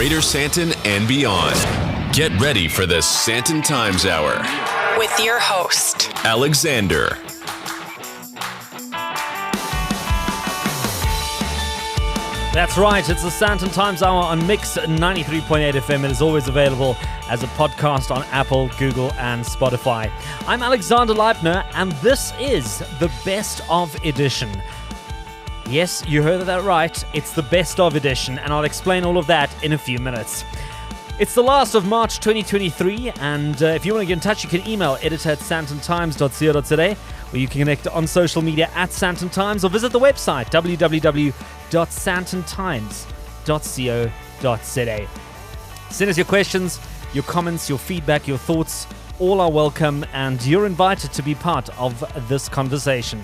Greater Sandton and beyond. Get ready for the SANDTON Times Hour with your host, Alexander. That's right, it's the SANDTON Times Hour on Mix 93.8 FM. It is always available as a podcast on Apple, Google, and Spotify. I'm Alexander Leibner, and this is the Best of Edition. Yes, you heard that right. It's the Best of Edition, and I'll explain all of that in a few minutes. It's the last of March 2023, and if you want to get in touch, you can email editor@sandtontimes.co.za, or you can connect on social media @SANDTON Times, or visit the website www.sandtontimes.co.za. Send us your questions, your comments, your feedback, your thoughts. All are welcome, and you're invited to be part of this conversation.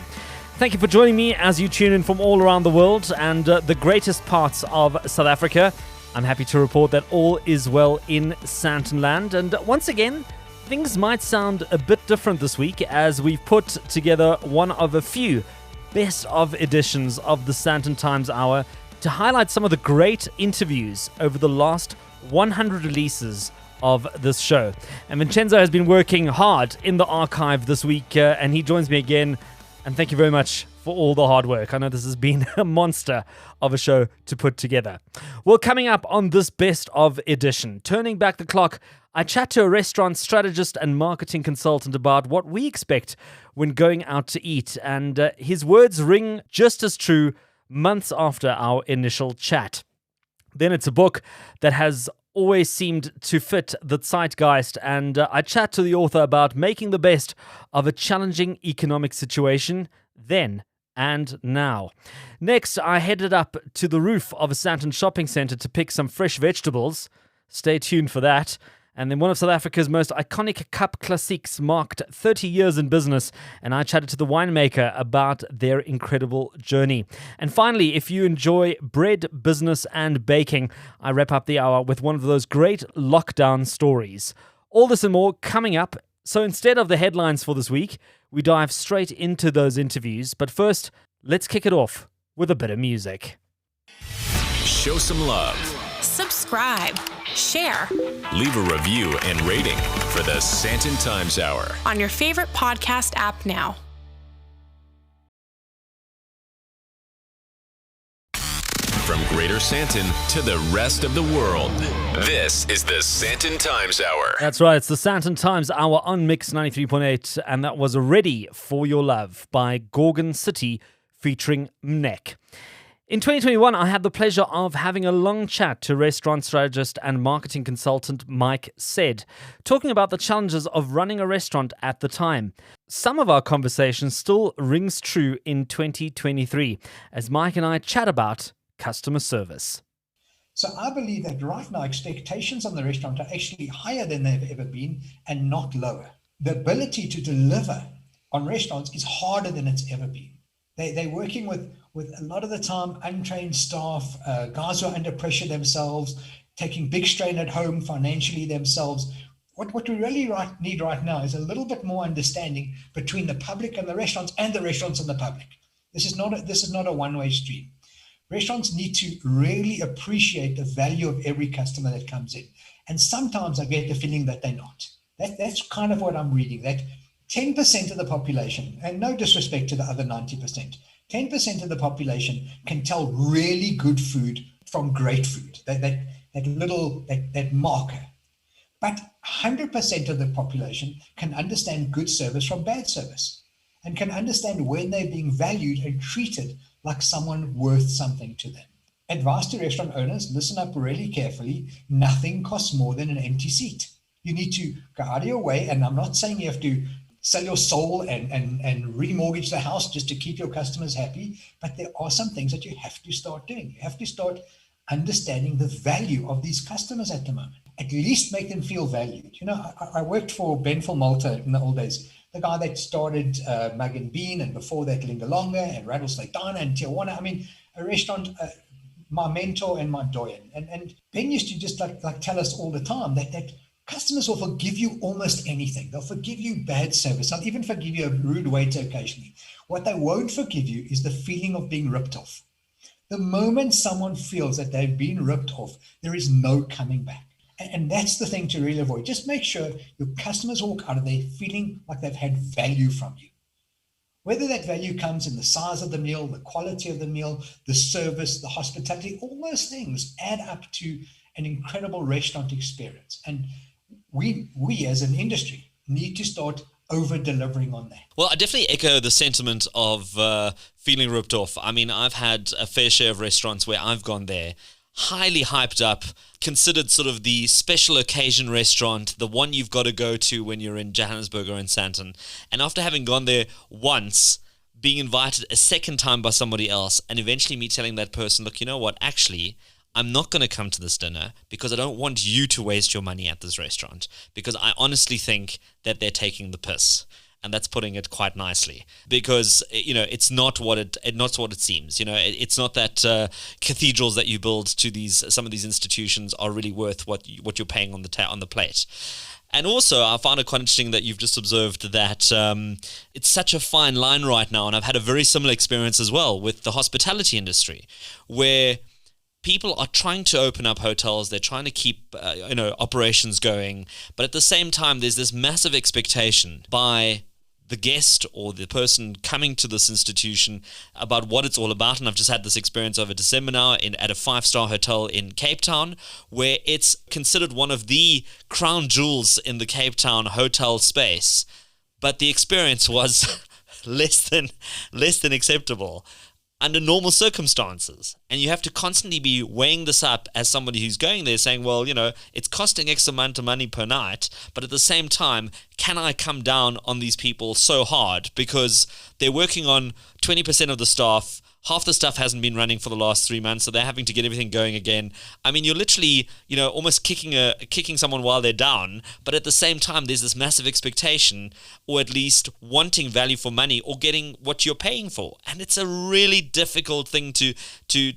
Thank you for joining me as you tune in from all around the world and the greatest parts of South Africa. I'm happy to report that all is well in Sandton land. And once again, things might sound a bit different this week as we've put together one of a few best of editions of the SANDTON Times Hour to highlight some of the great interviews over the last 100 releases of this show. And Vincenzo has been working hard in the archive this week, and he joins me again. And thank you very much for all the hard work. I know this has been a monster of a show to put together. Well, coming up on this Best of Edition, turning back the clock, I chat to a restaurant strategist and marketing consultant about what we expect when going out to eat. And his words ring just as true months after our initial chat. Then it's a book that has always seemed to fit the zeitgeist, and I chat to the author about making the best of a challenging economic situation then and now. Next, I headed up to the roof of a Sandton Shopping Center to pick some fresh vegetables. Stay tuned for that. And then one of South Africa's most iconic cup classiques marked 30 years in business, and I chatted to the winemaker about their incredible journey. And finally, if you enjoy bread, business, and baking, I wrap up the hour with one of those great lockdown stories. All this and more coming up. So instead of the headlines for this week, we dive straight into those interviews. But first, let's kick it off with a bit of music. Show some love. subscribe, share, Leave a review and rating for the SANDTON Times Hour on your favorite podcast app now. From Greater Sandton to the rest of the world, this is the SANDTON Times Hour. That's right, it's the SANDTON Times Hour on Mix 93.8, and that was Ready for Your Love by Gorgon City featuring Mnek. In 2021, I had the pleasure of having a long chat to restaurant strategist and marketing consultant Mike Said, talking about the challenges of running a restaurant at the time. Some of our conversation still rings true in 2023, as Mike and I chat about customer service. So I believe that right now expectations on the restaurant are actually higher than they've ever been and not lower. The ability to deliver on restaurants is harder than it's ever been. They're working with a lot of the time untrained staff, guys who are under pressure themselves, taking big strain at home financially themselves. What we really need right now is a little bit more understanding between the public and the restaurants and the restaurants and the public. This is not a one-way street. Restaurants need to really appreciate the value of every customer that comes in. And sometimes I get the feeling that they're not. That's kind of what I'm reading, that 10% of the population, and no disrespect to the other 90%, 10% of the population can tell really good food from great food, that marker. But 100% of the population can understand good service from bad service and can understand when they're being valued and treated like someone worth something to them. Advice to restaurant owners, listen up really carefully. Nothing costs more than an empty seat. You need to go out of your way, and I'm not saying you have to sell your soul and remortgage the house just to keep your customers happy, but there are some things that you have to start doing. You have to start understanding the value of these customers at the moment. At least make them feel valued. You know, I worked for Ben Malta in the old days, the guy that started Mug and Bean, and before that Lingalonga and Rattlesnake Diner and Tijuana. I mean, a restaurant, my mentor and my doyen. And Ben used to just like tell us all the time that customers will forgive you almost anything. They'll forgive you bad service. They'll even forgive you a rude waiter occasionally. What they won't forgive you is the feeling of being ripped off. The moment someone feels that they've been ripped off, there is no coming back. And that's the thing to really avoid. Just make sure your customers walk out of there feeling like they've had value from you. Whether that value comes in the size of the meal, the quality of the meal, the service, the hospitality, all those things add up to an incredible restaurant experience. And we as an industry need to start over-delivering on that. Well, I definitely echo the sentiment of feeling ripped off. I mean, I've had a fair share of restaurants where I've gone there, highly hyped up, considered sort of the special occasion restaurant, the one you've got to go to when you're in Johannesburg or in Sandton. And after having gone there once, being invited a second time by somebody else, and eventually me telling that person, look, you know what, actually, I'm not going to come to this dinner because I don't want you to waste your money at this restaurant, because I honestly think that they're taking the piss. And that's putting it quite nicely, because it's not what it seems. It's not that cathedrals that you build to some of these institutions are really worth what you're paying on the plate. And also, I found it quite interesting that you've just observed that it's such a fine line right now, and I've had a very similar experience as well with the hospitality industry, where people are trying to open up hotels, they're trying to keep operations going, but at the same time, there's this massive expectation by the guest or the person coming to this institution about what it's all about. And I've just had this experience over December now at a 5-star hotel in Cape Town, where it's considered one of the crown jewels in the Cape Town hotel space, but the experience was less than acceptable under normal circumstances. And you have to constantly be weighing this up as somebody who's going there, saying, well, it's costing X amount of money per night, but at the same time, can I come down on these people so hard because they're working on 20% of the staff, half the stuff hasn't been running for the last 3 months, so they're having to get everything going again. I mean, you're literally, almost kicking someone while they're down, but at the same time, there's this massive expectation, or at least wanting value for money, or getting what you're paying for. And it's a really difficult thing to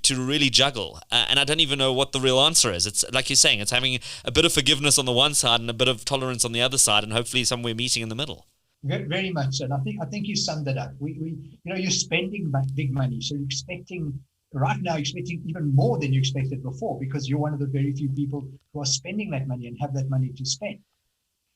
really juggle. And I don't even know what the real answer is. It's like you're saying, it's having a bit of forgiveness on the one side and a bit of tolerance on the other side, and hopefully somewhere meeting in the middle. Very much so. And I think you summed it up. You're spending big money, so you're expecting even more than you expected before, because you're one of the very few people who are spending that money and have that money to spend.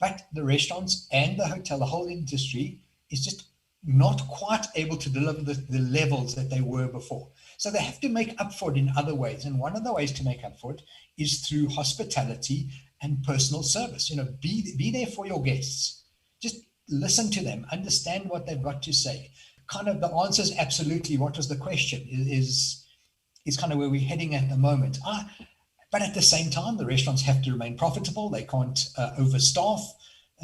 But the restaurants and the hotel, the whole industry, is just not quite able to deliver the levels that they were before. So they have to make up for it in other ways. And one of the ways to make up for it is through hospitality and personal service. Be there for your guests. Just listen to them, understand what they've got to say. Kind of the answer is absolutely. What was the question is kind of where we're heading at the moment. But at the same time, the restaurants have to remain profitable. They can't overstaff.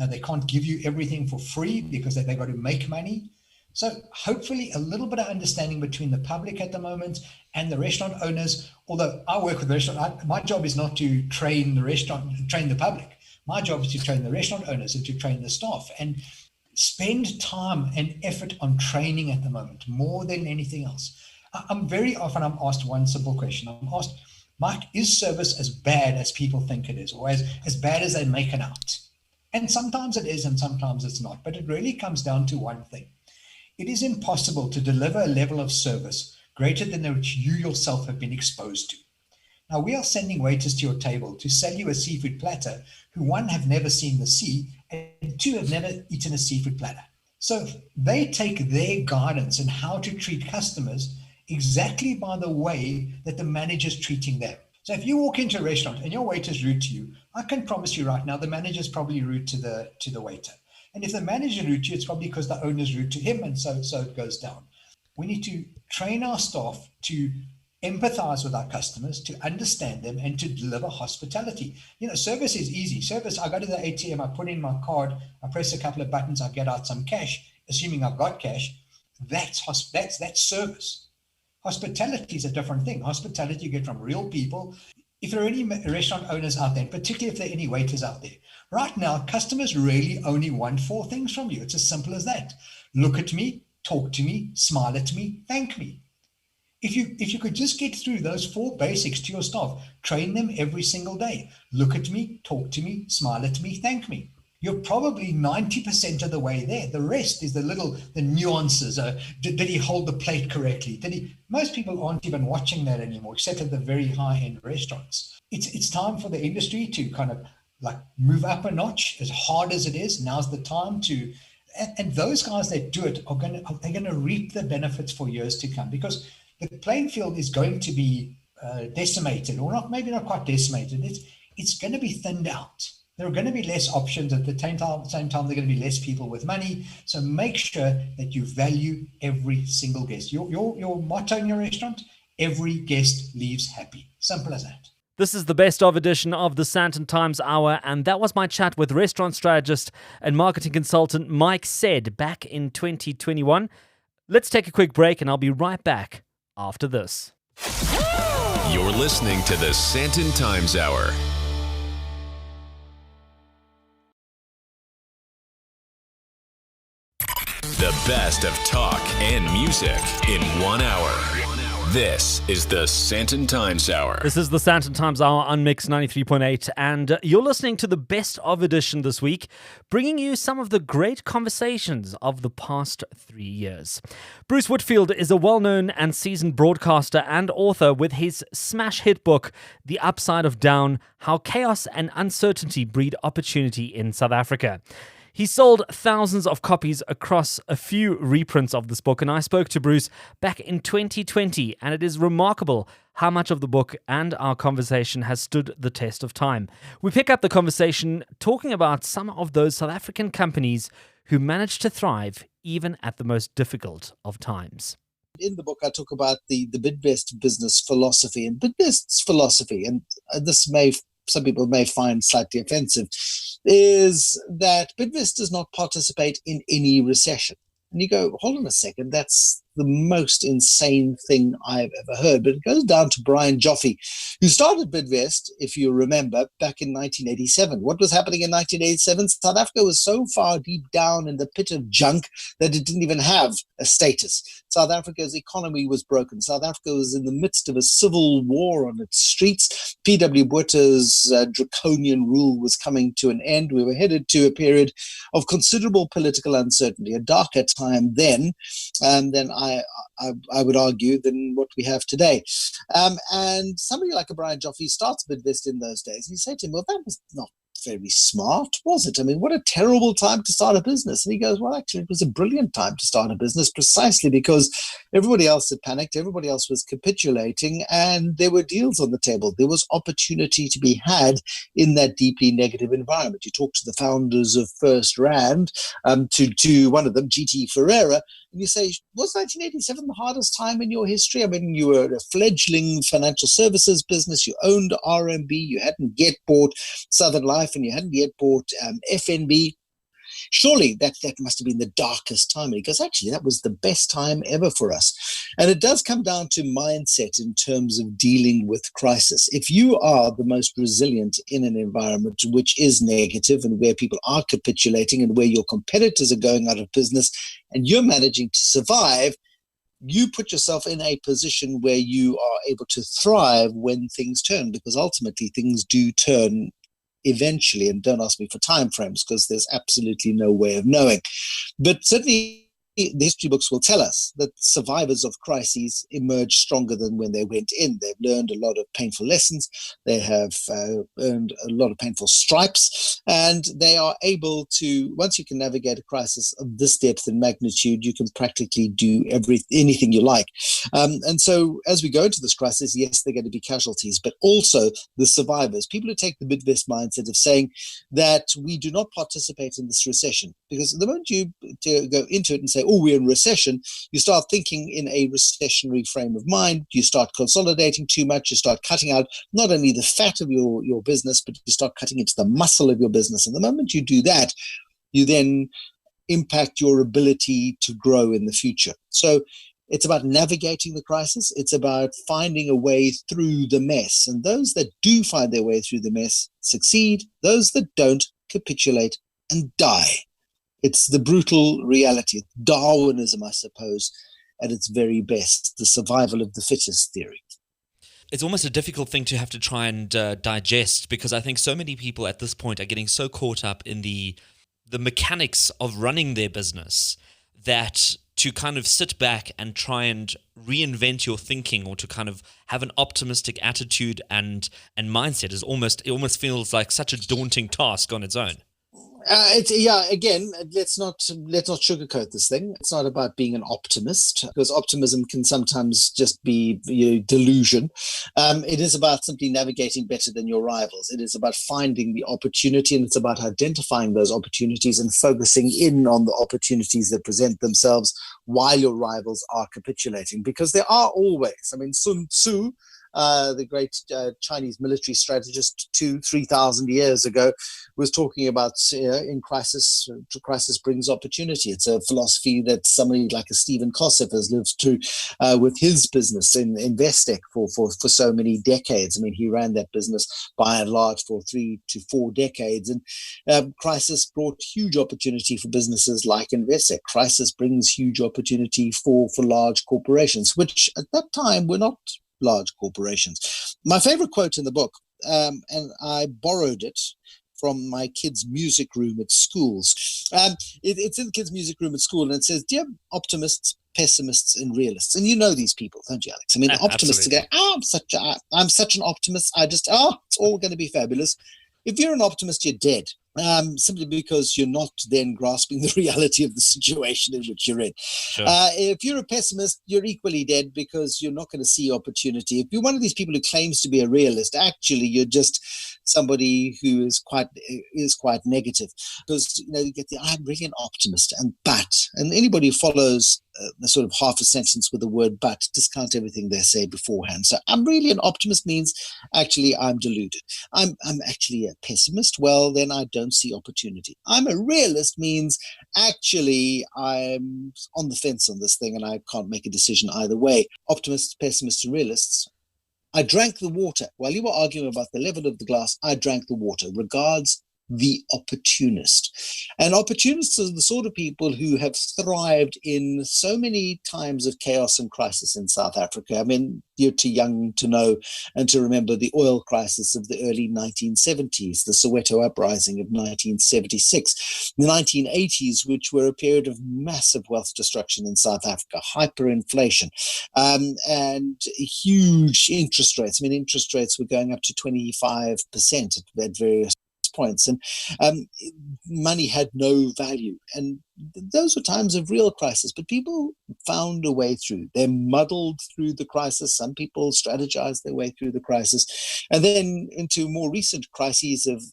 They can't give you everything for free because they've got to make money. So hopefully a little bit of understanding between the public at the moment and the restaurant owners. Although I work with the restaurant, my job is not to train the public. My job is to train the restaurant owners and to train the staff, and spend time and effort on training at the moment more than anything else. I'm asked one simple question. I'm asked, Mike, is service as bad as people think it is, or as bad as they make it out? And sometimes it is and sometimes it's not, but it really comes down to one thing. It is impossible to deliver a level of service greater than which you yourself have been exposed to. Now, we are sending waiters to your table to sell you a seafood platter who, one, have never seen the sea, and two, have never eaten a seafood platter. So they take their guidance in how to treat customers exactly by the way that the manager's treating them. So if you walk into a restaurant and your waiter's rude to you, I can promise you right now, the manager's probably rude to the waiter. And if the manager's rude to you, it's probably because the owner's rude to him, and so it goes down. We need to train our staff to empathize with our customers, to understand them, and to deliver hospitality. Service is easy. Service, I go to the ATM, I put in my card, I press a couple of buttons, I get out some cash, assuming I've got cash. That's service. Hospitality is a different thing. Hospitality you get from real people. If there are any restaurant owners out there, and particularly if there are any waiters out there, right now, customers really only want 4 things from you. It's as simple as that. Look at me, talk to me, smile at me, thank me. If you could just get through those 4 basics to your staff, train them every single day. Look at me, talk to me, smile at me, thank me. you're probably 90% of the way there. The rest is the nuances. Did he hold the plate correctly? Most people aren't even watching that anymore, except at the very high-end restaurants. It's time for the industry to kind of like move up a notch. As hard as it is, now's the time to, and those guys that do it they're going to reap the benefits for years to come, because the playing field is going to be decimated, or not, maybe not quite decimated. It's going to be thinned out. There are going to be less options. At the same time, there are going to be less people with money. So make sure that you value every single guest. Your motto in your restaurant: every guest leaves happy. Simple as that. This is the best of edition of the SANDTON Times Hour, and that was my chat with restaurant strategist and marketing consultant Mike Said back in 2021. Let's take a quick break, and I'll be right back after this. You're listening to the SANDTON Times Hour. The best of talk and music in 1 hour. This is the SANDTON Times Hour. This is the SANDTON Times Hour on Mix 93.8, and you're listening to the best of edition this week, bringing you some of the great conversations of the past 3 years. Bruce Whitfield is a well-known and seasoned broadcaster and author with his smash hit book, The Upside of Down: How Chaos and Uncertainty Breed Opportunity in South Africa. He sold thousands of copies across a few reprints of this book, and I spoke to Bruce back in 2020, and it is remarkable how much of the book and our conversation has stood the test of time. We pick up the conversation talking about some of those South African companies who managed to thrive even at the most difficult of times. In the book, I talk about the Bidvest business philosophy, and Bidvest's philosophy, and this some people may find slightly offensive, is that Bidvest does not participate in any recession. And you go, hold on a second, that's the most insane thing I've ever heard. But it goes down to Brian Joffe, who started Bidvest, if you remember, back in 1987. What was happening in 1987? South Africa was so far deep down in the pit of junk that it didn't even have a status. South Africa's economy was broken. South Africa was in the midst of a civil war on its streets. P.W. Botha's draconian rule was coming to an end. We were headed to a period of considerable political uncertainty, a darker time then than I would argue than what we have today. And somebody like a Brian Joffe starts Bidvest in those days. And you say to him, well, that was not very smart, was it? I mean, what a terrible time to start a business. And he goes, well, actually, it was a brilliant time to start a business, precisely because everybody else had panicked, everybody else was capitulating, and there were deals on the table. There was opportunity to be had in that deeply negative environment. You talk to the founders of First Rand, to one of them, Pieter Ferreira, and you say, was 1987 the hardest time in your history? I mean, you were a fledgling financial services business, you owned RMB, you hadn't yet bought Southern Life, and you hadn't yet bought FNB. Surely that must have been the darkest time. And he goes, actually, that was the best time ever for us. And it does come down to mindset in terms of dealing with crisis. If you are the most resilient in an environment which is negative and where people are capitulating and where your competitors are going out of business and you're managing to survive, you put yourself in a position where you are able to thrive when things turn, because ultimately things do turn eventually. And don't ask me for time frames, because there's absolutely no way of knowing. But certainly the history books will tell us that survivors of crises emerge stronger than when they went in. They've learned a lot of painful lessons. They have earned a lot of painful stripes, and they are able to, once you can navigate a crisis of this depth and magnitude, you can practically do anything you like. And so as we go into this crisis, yes, there are going to be casualties, but also the survivors, people who take the Bidvest mindset of saying that we do not participate in this recession, because the moment you go into it and say, oh, we're in recession, you start thinking in a recessionary frame of mind. You start consolidating too much. You start cutting out not only the fat of your business, but you start cutting into the muscle of your business. And the moment you do that, you then impact your ability to grow in the future. So it's about navigating the crisis. It's about finding a way through the mess. And those that do find their way through the mess succeed. Those that don't capitulate and die. It's the brutal reality, Darwinism, I suppose, at its very best, the survival of the fittest theory. it's almost a difficult thing to have to try and digest, because I think so many people at this point are getting so caught up in the mechanics of running their business that to kind of sit back and try and reinvent your thinking, or to kind of have an optimistic attitude and mindset, it almost feels like such a daunting task on its own. Again, let's not sugarcoat this thing. It's not about being an optimist, because optimism can sometimes just be delusion. It is about simply navigating better than your rivals. It is about finding the opportunity, and it's about identifying those opportunities and focusing in on the opportunities that present themselves while your rivals are capitulating, because there are always, Sun Tzu, the great Chinese military strategist 2,000-3,000 years ago, was talking about in crisis brings opportunity. It's a philosophy that somebody like a Stephen Kosseff has lived through with his business in Investec for so many decades. He ran that business by and large for 3 to 4 decades, and crisis brought huge opportunity for businesses like Investec. Crisis brings huge opportunity for large corporations, which at that time were not large corporations. My favorite quote in the book, and I borrowed it from my kids' music room at schools. It's in the kids' music room at school, and it says, "Dear optimists, pessimists, and realists." And you know these people, don't you, Alex? The optimists go, I'm such an optimist. It's all going to be fabulous. If you're an optimist, you're dead. Simply because you're not then grasping the reality of the situation in which you're in. Sure. If you're a pessimist, you're equally dead, because you're not going to see opportunity. If you're one of these people who claims to be a realist, actually you're just somebody who is quite negative, because you get I'm really an optimist, and anybody who follows the sort of half a sentence with the word "but" discount everything they say beforehand. So I'm really an optimist means actually I'm deluded. I'm actually a pessimist. Well, then I don't see opportunity. I'm a realist means actually I'm on the fence on this thing, and I can't make a decision either way. Optimists, pessimists, and realists. I drank the water. While you were arguing about the level of the glass, I drank the water. Regards, the opportunist. And opportunists are the sort of people who have thrived in so many times of chaos and crisis in South Africa. You're too young to know and to remember the oil crisis of the early 1970s, the Soweto uprising of 1976, the 1980s, which were a period of massive wealth destruction in South Africa, hyperinflation, and huge interest rates. Interest rates were going up to 25% at various points, and money had no value, and those were times of real crisis, but people found a way through. They muddled through the crisis. Some people strategized their way through the crisis, and then into more recent crises of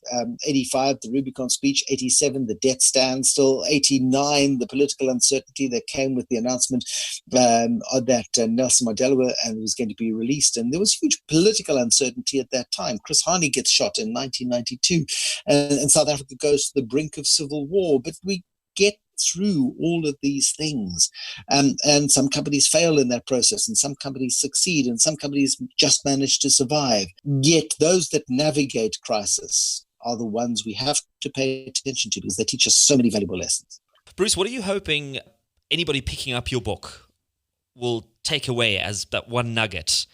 85, the Rubicon speech, 87, the debt standstill, 89, the political uncertainty that came with the announcement that Nelson Mandela was going to be released, and there was huge political uncertainty at that time. Chris Hani gets shot in 1992, and South Africa goes to the brink of civil war, but we get through all of these things, and some companies fail in that process, and some companies succeed, and some companies just manage to survive. Yet those that navigate crisis are the ones we have to pay attention to, because they teach us so many valuable lessons. Bruce, what are you hoping anybody picking up your book will take away as that one nugget?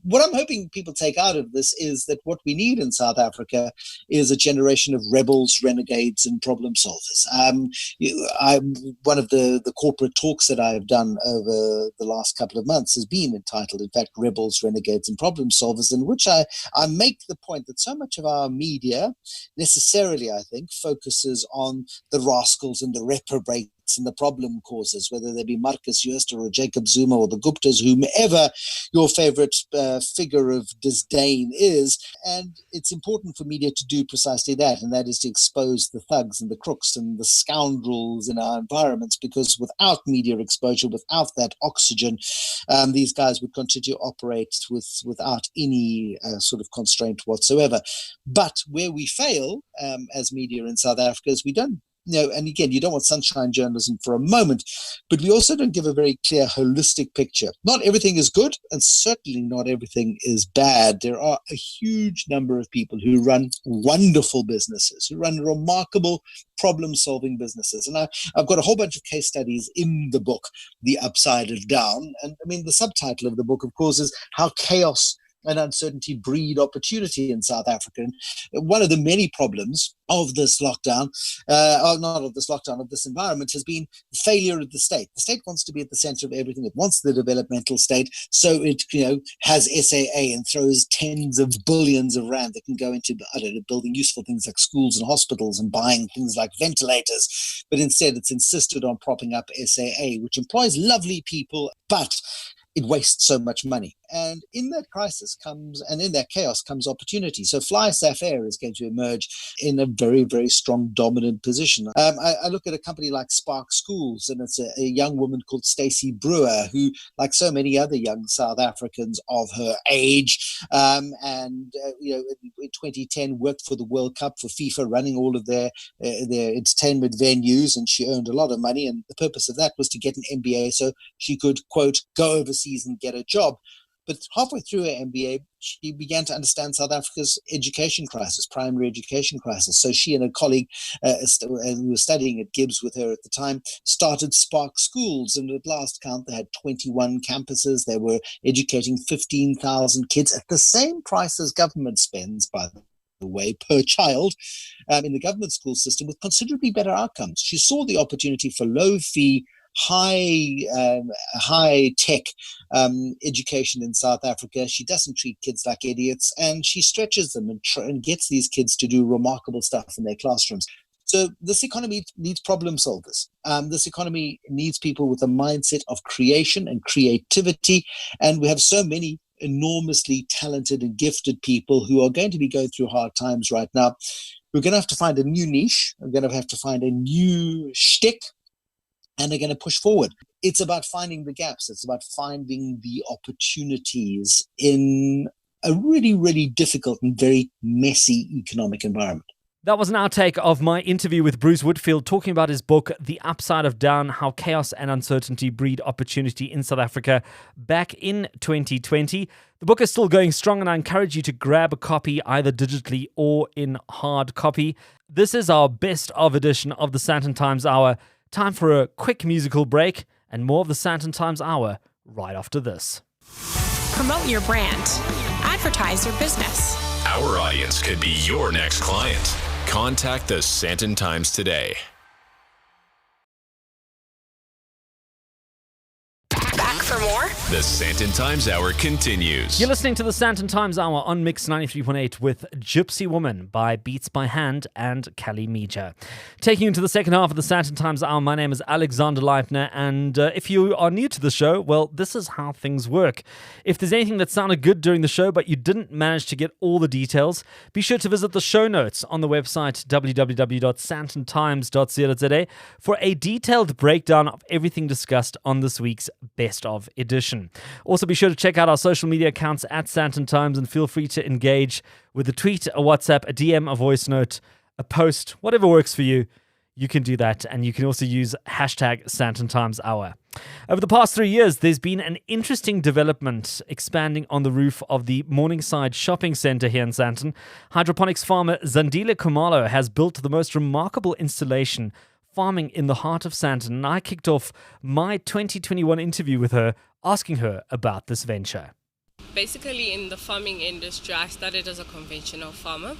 What I'm hoping people take out of this is that what we need in South Africa is a generation of rebels, renegades, and problem solvers. One of the corporate talks that I have done over the last couple of months has been entitled, in fact, Rebels, Renegades, and Problem Solvers, in which I make the point that so much of our media necessarily, I think, focuses on the rascals and the reprobates and the problem causes, whether they be Marcus Jooste or Jacob Zuma or the Guptas, whomever your favorite figure of disdain is. And it's important for media to do precisely that, and that is to expose the thugs and the crooks and the scoundrels in our environments, because without media exposure, without that oxygen, these guys would continue to operate without any sort of constraint whatsoever. But where we fail as media in South Africa is we don't, and again, you don't want sunshine journalism for a moment, but we also don't give a very clear, holistic picture. Not everything is good, and certainly not everything is bad. There are a huge number of people who run wonderful businesses, who run remarkable problem-solving businesses. And I've got a whole bunch of case studies in the book, The Upside of Down. And the subtitle of the book, of course, is How Chaos and uncertainty breed opportunity in South Africa. And one of the many problems of this lockdown, of this environment, has been the failure of the state. The state wants to be at the center of everything. It wants the developmental state, so it has SAA and throws tens of billions of rand that can go into building useful things like schools and hospitals and buying things like ventilators. But instead, it's insisted on propping up SAA, which employs lovely people, but it wastes so much money. And in that in that chaos comes opportunity. So Fly Safair is going to emerge in a very, very strong dominant position. I look at a company like Spark Schools, and it's a young woman called Stacey Brewer, who, like so many other young South Africans of her age, in 2010 worked for the World Cup for FIFA, running all of their entertainment venues, and she earned a lot of money. And the purpose of that was to get an MBA so she could, quote, go overseas and get a job. But halfway through her MBA, she began to understand South Africa's education crisis, primary education crisis. So she and a colleague who was studying at Gibbs with her at the time started Spark Schools. And at last count, they had 21 campuses. They were educating 15,000 kids at the same price as government spends, by the way, per child in the government school system, with considerably better outcomes. She saw the opportunity for low-fee, high tech education in South Africa. She doesn't treat kids like idiots, and she stretches them and gets these kids to do remarkable stuff in their classrooms. So this economy needs problem solvers. This economy needs people with a mindset of creation and creativity, and we have so many enormously talented and gifted people who are going to be going through hard times right now. We're going to have to find a new niche. We're going to have to find a new shtick, and they're going to push forward. It's about finding the gaps. It's about finding the opportunities in a really, really difficult and very messy economic environment. That was an outtake of my interview with Bruce Whitfield talking about his book, The Upside of Down, How Chaos and Uncertainty Breed Opportunity in South Africa, back in 2020. The book is still going strong, and I encourage you to grab a copy either digitally or in hard copy. This is our best of edition of the SANDTON Times Hour. Time for a quick musical break, and more of the SANDTON Times Hour right after this. Promote your brand. Advertise your business. Our audience could be your next client. Contact the SANDTON Times today. Back for more? The SANDTON Times Hour continues. You're listening to the SANDTON Times Hour on Mix 93.8 with Gypsy Woman by Beats by Hand and Kelly Meacher. Taking you into the second half of the SANDTON Times Hour, my name is Alexander Leifner, and if you are new to the show, well, this is how things work. If there's anything that sounded good during the show but you didn't manage to get all the details, be sure to visit the show notes on the website www.sandtontimes.co.za for a detailed breakdown of everything discussed on this week's Best of edition. Also, be sure to check out our social media accounts at SANDTON Times, and feel free to engage with a tweet, a WhatsApp, a DM, a voice note, a post, whatever works for you. You can do that, and you can also use hashtag SANDTON Times Hour. Over the past 3 years, there's been an interesting development expanding on the roof of the Morningside Shopping Center here in Sandton. Hydroponics farmer Zandile Kumalo has built the most remarkable installation farming in the heart of Sandton, and I kicked off my 2021 interview with her, asking her about this venture. Basically, in the farming industry, I started as a conventional farmer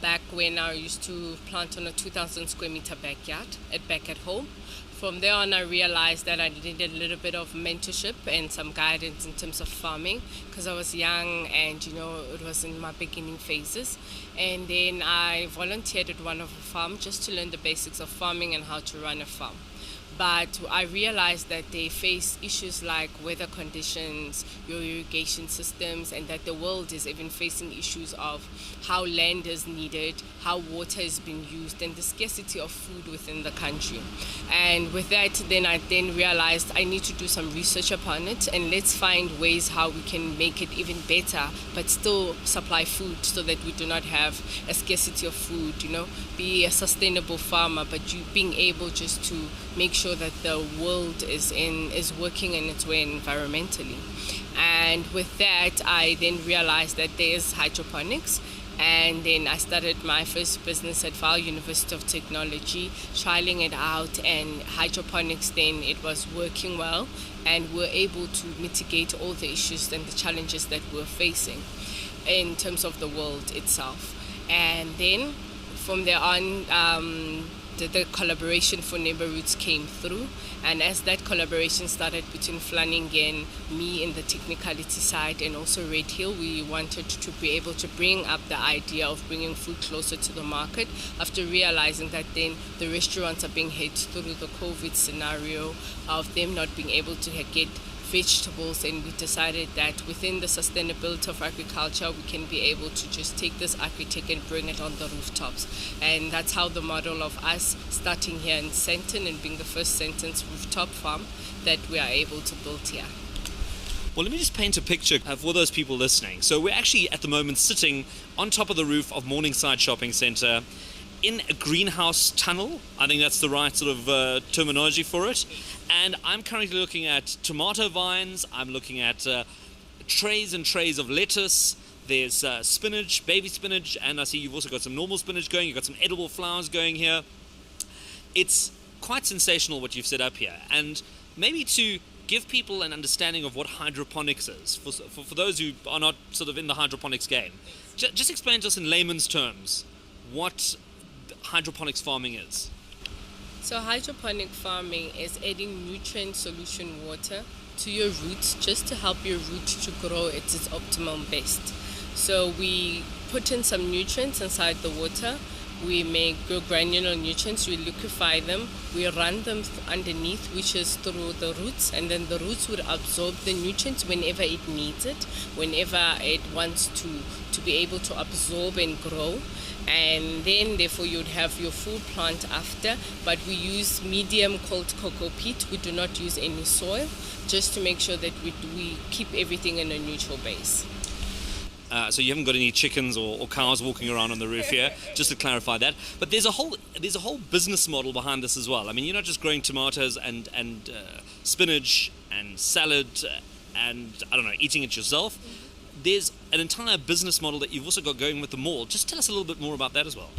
back when I used to plant on a 2,000 square meter backyard back at home. From there on, I realized that I needed a little bit of mentorship and some guidance in terms of farming, because I was young and, it was in my beginning phases. And then I volunteered at one of the farms just to learn the basics of farming and how to run a farm. But I realized that they face issues like weather conditions, your irrigation systems, and that the world is even facing issues of how land is needed, how water is being used, and the scarcity of food within the country. And with that, I realized I need to do some research upon it, and let's find ways how we can make it even better, but still supply food so that we do not have a scarcity of food, be a sustainable farmer, but you being able just to make sure that the world is working in its way environmentally. And with that, I then realized that there's hydroponics, And then I started my first business at Vaal University of Technology, trialing it out, and hydroponics then it was working well, and we're able to mitigate all the issues and the challenges that we're facing in terms of the world itself. And then from there on, the collaboration for Neighbor Roots came through, and as that collaboration started between Flanagan, me in the technicality side, and also Red Hill, we wanted to be able to bring up the idea of bringing food closer to the market after realizing that then the restaurants are being hit through the COVID scenario of them not being able to get vegetables, and we decided that within the sustainability of agriculture we can be able to just take this agri-tech and bring it on the rooftops. And that's how the model of us starting here in Sandton and being the first Sandton's rooftop farm that we are able to build here. Well, let me just paint a picture for those people listening. So we're actually at the moment sitting on top of the roof of Morningside Shopping Center in a greenhouse tunnel. I think that's the right sort of terminology for it. And I'm currently looking at tomato vines. I'm looking at trays and trays of lettuce. There's spinach, baby spinach, and I see you've also got some normal spinach going. You've got some edible flowers going here. It's quite sensational what you've set up here. And maybe to give people an understanding of what hydroponics is, for those who are not sort of in the hydroponics game, just explain to us in layman's terms what hydroponics farming is. So hydroponic farming is adding nutrient solution water to your roots just to help your root to grow at its optimum best. So we put in some nutrients inside the water. We make granular nutrients, we liquefy them, we run them underneath, which is through the roots, and then the roots would absorb the nutrients whenever it needs it, whenever it wants to be able to absorb and grow. And then therefore you'd have your full plant after, but we use medium cold cocoa peat. We do not use any soil, just to make sure that we keep everything in a neutral base. So you haven't got any chickens or cows walking around on the roof here, just to clarify that. But there's a whole business model behind this as well. I mean, you're not just growing tomatoes and spinach and salad and, I don't know, eating it yourself. There's an entire business model that you've also got going with the mall. Just tell us a little bit more about that as well.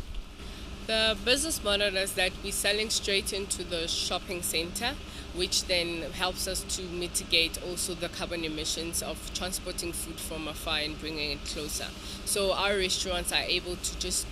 The business model is that we're selling straight into the shopping center, which then helps us to mitigate also the carbon emissions of transporting food from afar and bringing it closer. So our restaurants are able to just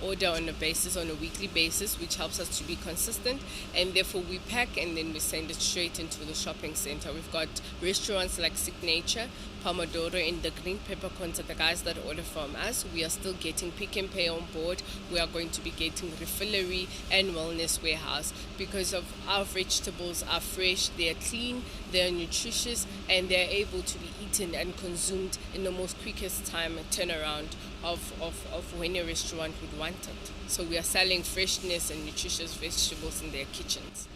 order on a weekly basis, which helps us to be consistent, and therefore we pack and then we send it straight into the shopping center. We've got restaurants like Signature, Pomodoro, and the Green Peppercorns are the guys that order from us. We are still getting Pick and Pay on board. We are going to be getting Refillery and Wellness Warehouse because of our vegetables are fresh, they are clean, they are nutritious, and they are able to be eaten and consumed in the most quickest time turnaround of when a restaurant would want it. So we are selling freshness and nutritious vegetables in their kitchens.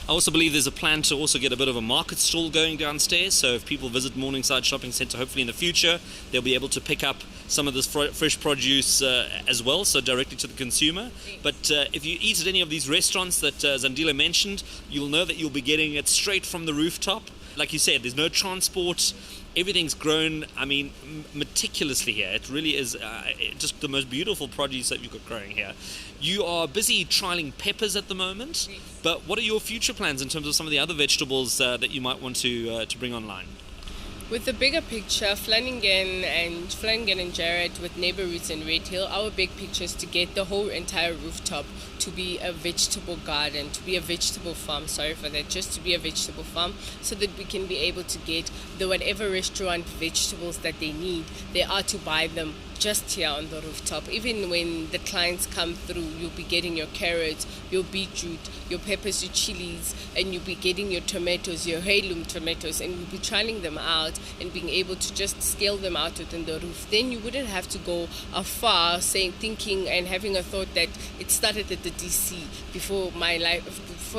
I also believe there's a plan to also get a bit of a market stall going downstairs, so if people visit Morningside Shopping Center, hopefully in the future, they'll be able to pick up some of this fresh produce as well, so directly to the consumer. But if you eat at any of these restaurants that Zandile mentioned, you'll know that you'll be getting it straight from the rooftop. Like you said, there's no transport. Everything's grown, I mean, meticulously here. It really is just the most beautiful produce that you've got growing here. You are busy trialing peppers at the moment, but what are your future plans in terms of some of the other vegetables that you might want to bring online? With the bigger picture, Flanagan and Jared with Neighbor Roots and Red Hill, our big picture is to get the whole entire rooftop to be a vegetable garden, to be a vegetable farm, just to be a vegetable farm, so that we can be able to get the whatever restaurant vegetables that they need, they are to buy them just here on the rooftop. Even when the clients come through, you'll be getting your carrots, your beetroot, your peppers, your chilies, and you'll be getting your tomatoes, your heirloom tomatoes, and you'll be trialing them out and being able to just scale them out within the roof. Then you wouldn't have to go afar thinking and having a thought that it started at the DC before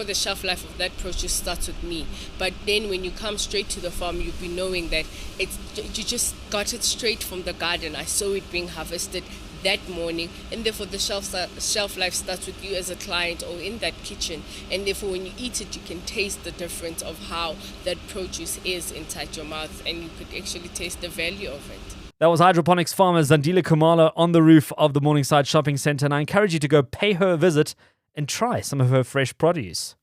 the shelf life of that produce starts with me. But then when you come straight to the farm, you'll be knowing that you just got it straight from the garden. I saw it being harvested that morning, and therefore the shelf life starts with you as a client or in that kitchen, and therefore when you eat it, you can taste the difference of how that produce is inside your mouth, and you could actually taste the value of it. That was hydroponics farmer Zandile Kumalo on the roof of the Morningside Shopping Center, and I encourage you to go pay her a visit and try some of her fresh produce.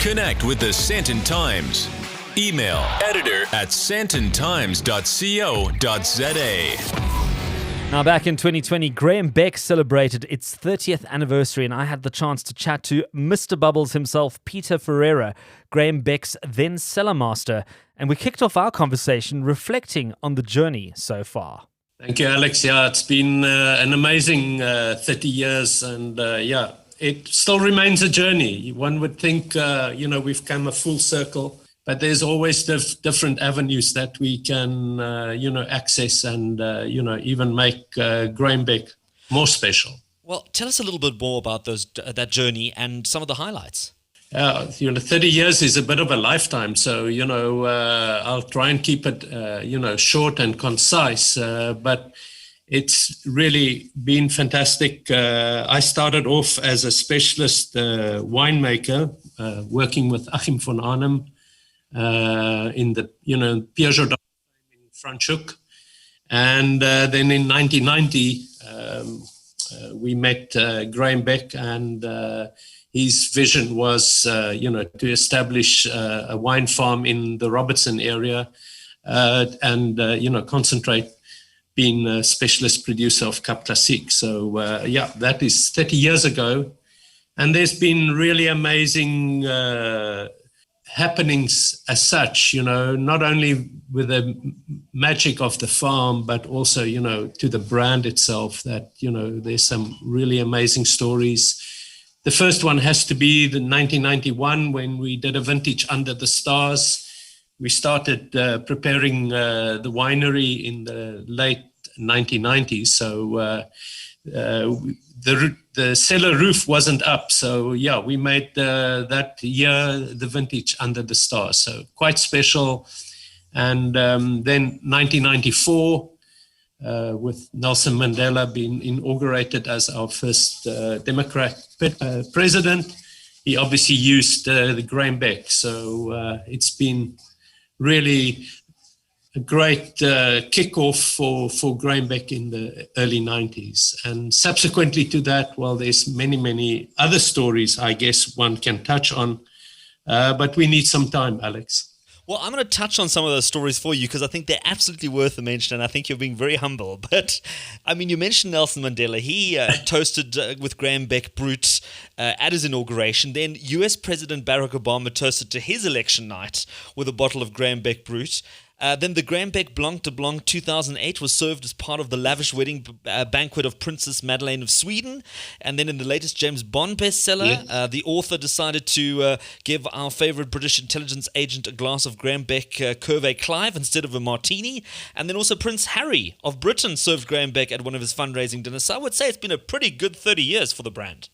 Connect with the Sandton Times. Email editor@sandtontimes.co.za. Now, back in 2020, Graham Beck celebrated its 30th anniversary, and I had the chance to chat to Mr. Bubbles himself, Pieter Ferreira, Graham Beck's then cellar master, and we kicked off our conversation reflecting on the journey so far. Thank you, Alex. Yeah, it's been an amazing 30 years, and it still remains a journey. One would think, we've come a full circle, but there's always different avenues that we can, access and, even make Graham Beck more special. Well, tell us a little bit more about that journey and some of the highlights. 30 years is a bit of a lifetime. So, I'll try and keep it, short and concise, but it's really been fantastic. I started off as a specialist winemaker, working with Achim von Arnhem in the, Peugeot in Franschhoek. And then in 1990, we met Graham Beck, and his vision was, to establish a wine farm in the Robertson area and concentrate being a specialist producer of Cap Classique. So, that is 30 years ago. And there's been really amazing happenings as such, not only with the magic of the farm, but also, to the brand itself that, there's some really amazing stories. The first one has to be the 1991 when we did a vintage under the stars. We started preparing the winery in the late 1990s. So the cellar roof wasn't up. So we made that year the vintage under the stars. So quite special. And then 1994, with Nelson Mandela being inaugurated as our first Democrat president, he obviously used the Graham Beck. So it's been really a great kickoff for Graham Beck in the early 90s. And subsequently to that, well, there's many, many other stories I guess one can touch on, but we need some time, Alex. Well, I'm going to touch on some of those stories for you because I think they're absolutely worth a mention, and I think you're being very humble. But, I mean, you mentioned Nelson Mandela. He toasted with Graham Beck Brut at his inauguration. Then US President Barack Obama toasted to his election night with a bottle of Graham Beck Brut. Then the Graham Beck Blanc de Blanc 2008 was served as part of the lavish wedding banquet of Princess Madeleine of Sweden. And then in the latest James Bond bestseller, the author decided to give our favorite British intelligence agent a glass of Graham Beck Cuvée Clive instead of a martini. And then also Prince Harry of Britain served Graham Beck at one of his fundraising dinners. So I would say it's been a pretty good 30 years for the brand.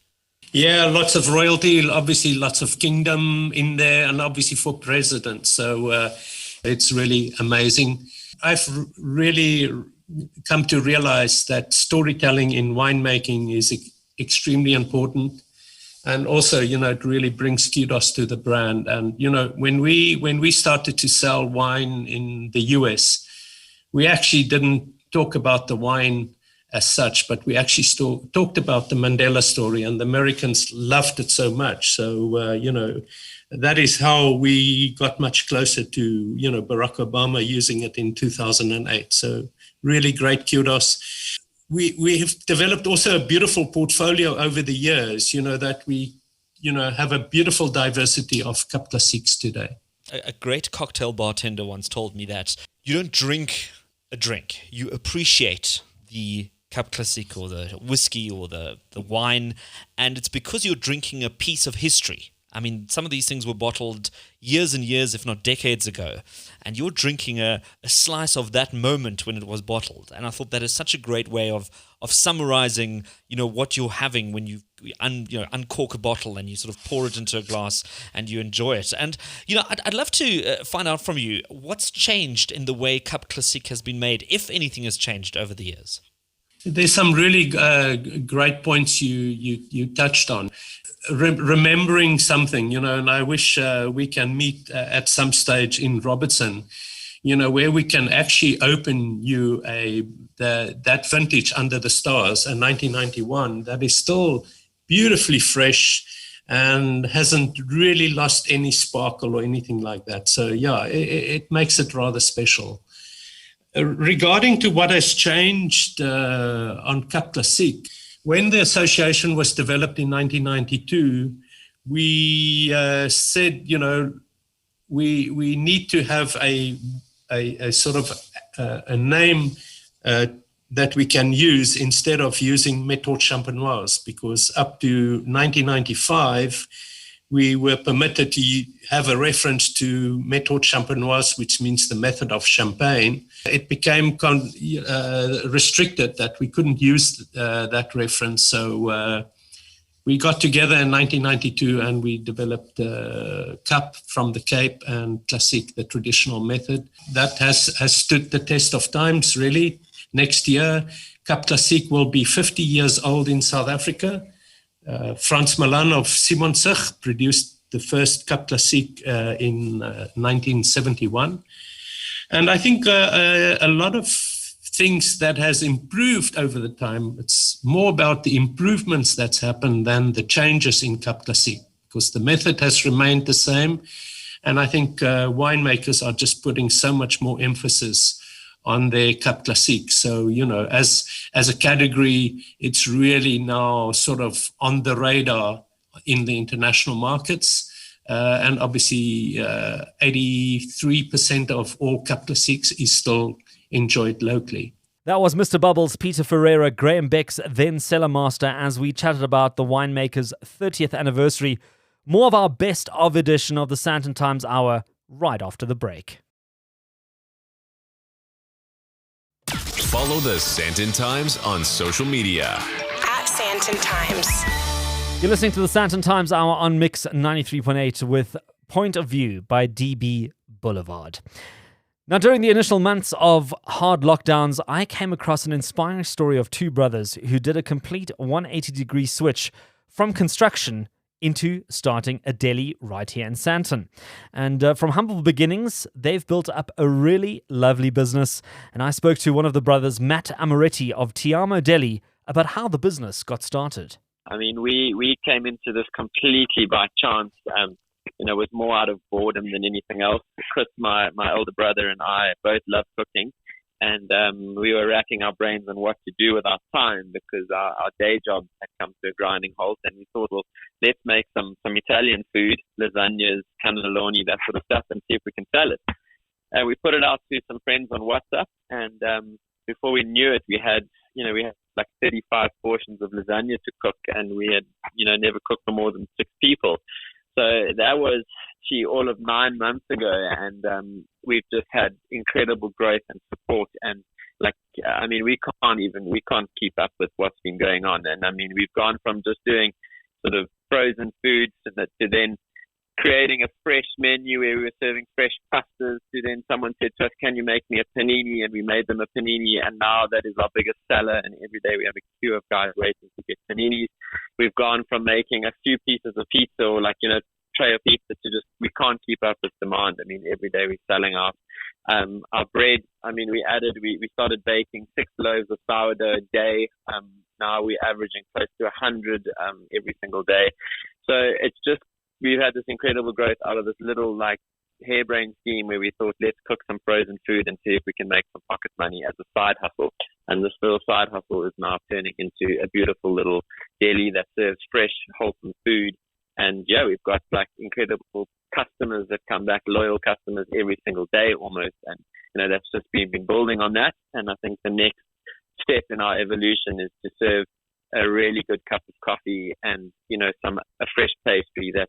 Yeah, lots of royalty, obviously lots of kingdom in there, and obviously for president. So it's really amazing. I've really come to realize that storytelling in winemaking is extremely important. And also, it really brings kudos to the brand. And, when we started to sell wine in the US, we actually didn't talk about the wine as such, but we actually talked about the Mandela story, and the Americans loved it so much. So, that is how we got much closer to, Barack Obama using it in 2008. So really great kudos. We have developed also a beautiful portfolio over the years, that we, have a beautiful diversity of Cap Classiques today. A great cocktail bartender once told me that you don't drink a drink, you appreciate the Cap Classique or the whiskey or the wine, and it's because you're drinking a piece of history. I mean, some of these things were bottled years and years, if not decades ago, and you're drinking a slice of that moment when it was bottled. And I thought that is such a great way of summarizing, what you're having when you uncork a bottle and you sort of pour it into a glass and you enjoy it. And, I'd love to find out from you what's changed in the way Cap Classique has been made, if anything has changed over the years. There's some really great points you touched on. Remembering something, and I wish we can meet at some stage in Robertson. where we can actually open you that vintage Under the Stars in 1991 that is still beautifully fresh and hasn't really lost any sparkle or anything like that. So yeah, it makes it rather special. Regarding to what has changed on Cap Classique, when the association was developed in 1992, we said, we need to have a sort of a name that we can use instead of using méthode champenoise, because up to 1995, we were permitted to have a reference to méthode champenoise, which means the method of champagne. It became restricted that we couldn't use that reference. So we got together in 1992 and we developed Cap from the Cape and Classique, the traditional method. That has stood the test of times, really. Next year, Cap Classique will be 50 years old in South Africa. Frans Milan of Simonsig produced the first Cap Classique in 1971. And I think a lot of things that has improved over the time, it's more about the improvements that's happened than the changes in Cap Classique, because the method has remained the same. And I think winemakers are just putting so much more emphasis on their Cap Classique. So, as a category, it's really now sort of on the radar in the international markets. And obviously, 83% of all Cap Classiques is still enjoyed locally. That was Mr. Bubbles, Pieter Ferreira, Graham Beck's then cellar master, as we chatted about the winemaker's 30th anniversary. More of our best of edition of the SANDTON Times Hour right after the break. Follow the SANDTON Times on social media. @SANDTON Times. You're listening to the SANDTON Times Hour on Mix 93.8 with Point of View by DB Boulevard. Now, during the initial months of hard lockdowns, I came across an inspiring story of two brothers who did a complete 180-degree switch from construction into starting a deli right here in Sandton. And from humble beginnings, they've built up a really lovely business. And I spoke to one of the brothers, Matt Amoretti of TiAmo Deli, about how the business got started. I mean, we came into this completely by chance. It was more out of boredom than anything else. Chris, my older brother, and I both love cooking. And we were racking our brains on what to do with our time because our day job had come to a grinding halt. And we thought, well, let's make some Italian food, lasagnas, cannelloni, that sort of stuff, and see if we can sell it. And we put it out to some friends on WhatsApp. And before we knew it, we had like 35 portions of lasagna to cook. And we had, never cooked for more than 6 people. So that was, all of 9 months ago, and we've just had incredible growth and support. And we can't keep up with what's been going on. And I mean, we've gone from just doing sort of frozen foods to then creating a fresh menu where we were serving fresh pastas. To then someone said to us, "Can you make me a panini?" And we made them a panini. And now that is our biggest seller. And every day we have a queue of guys waiting to get paninis. We've gone from making a few pieces of pizza or tray of pizza to just, we can't keep up with demand. I mean, every day we're selling out. Our bread, we started baking 6 loaves of sourdough a day. Now we're averaging close to 100 every single day. So it's just, we've had this incredible growth out of this little harebrained scheme where we thought, let's cook some frozen food and see if we can make some pocket money as a side hustle. And this little side hustle is now turning into a beautiful little deli that serves fresh, wholesome food. And yeah, we've got incredible customers that come back, loyal customers every single day almost. And, that's just been building on that. And I think the next step in our evolution is to serve a really good cup of coffee and, a fresh pastry that,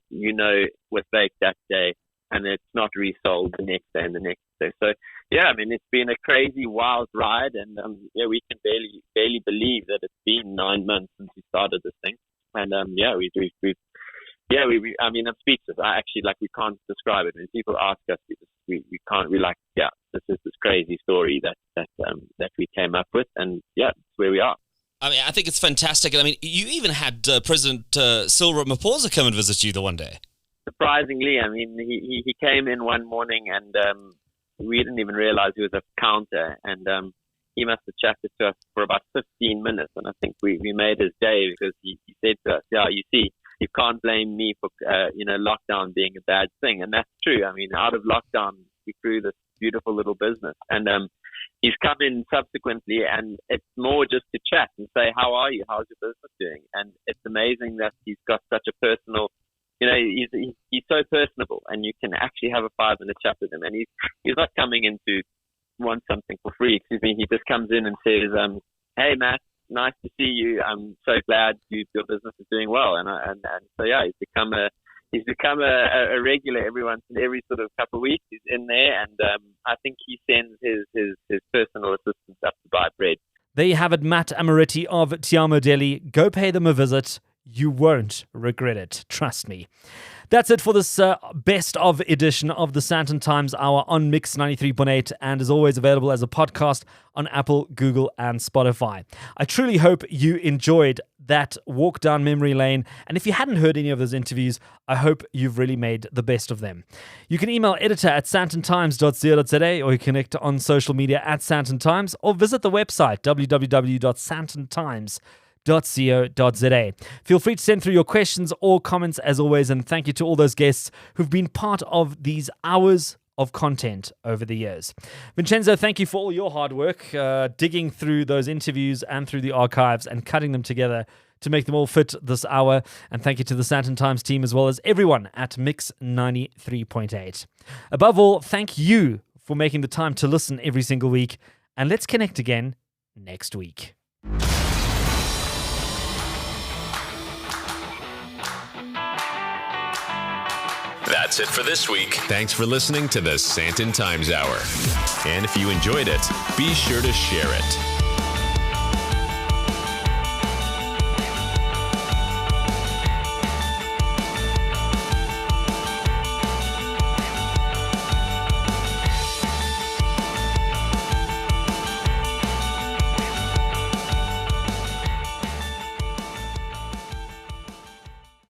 was baked that day and it's not resold the next day and the next day. So yeah, it's been a crazy, wild ride. And we can barely believe that it's been 9 months since we started this thing. And I'm speechless. We can't describe it. When people ask us, we can't. We're like, yeah, this is this crazy story that we came up with, and yeah, it's where we are. I think it's fantastic. You even had President Cyril Ramaphosa come and visit you the one day. Surprisingly, he came in one morning and we didn't even realize he was a counter, and he must have chatted to us for about 15 minutes, and I think we made his day, because he said to us, yeah, you see, you can't blame me for lockdown being a bad thing. And that's true. I mean, out of lockdown, we grew this beautiful little business, and he's come in subsequently, and it's more just to chat and say, how are you? How's your business doing? And it's amazing that he's got such a personal, he's so personable, and you can actually have a 5-minute chat with him, and he's not coming in to want something for free. Excuse me. He just comes in and says, hey, Matt, nice to see you. I'm so glad your business is doing well. And so, yeah, he's become a regular every sort of couple of weeks. He's in there, and I think he sends his personal assistants up to buy bread. There you have it, Matt Amoretti of TiAmo Deli. Go pay them a visit. You won't regret it. Trust me. That's it for this best of edition of the SANDTON Times Hour on Mix 93.8, and is always available as a podcast on Apple, Google, and Spotify. I truly hope you enjoyed that walk down memory lane, and if you hadn't heard any of those interviews, I hope you've really made the best of them. You can email editor@sandtontimes.co.za, or you connect on social media @SANDTON Times, or visit the website www.sandtontimes.co.za. Feel free to send through your questions or comments as always, and thank you to all those guests who've been part of these hours of content over the years. Vincenzo, thank you for all your hard work, digging through those interviews and through the archives and cutting them together to make them all fit this hour. And thank you to the SANDTON Times team, as well as everyone at Mix 93.8. Above all, thank you for making the time to listen every single week, and let's connect again next week. That's it for this week. Thanks for listening to the SANDTON Times Hour. And if you enjoyed it, be sure to share it.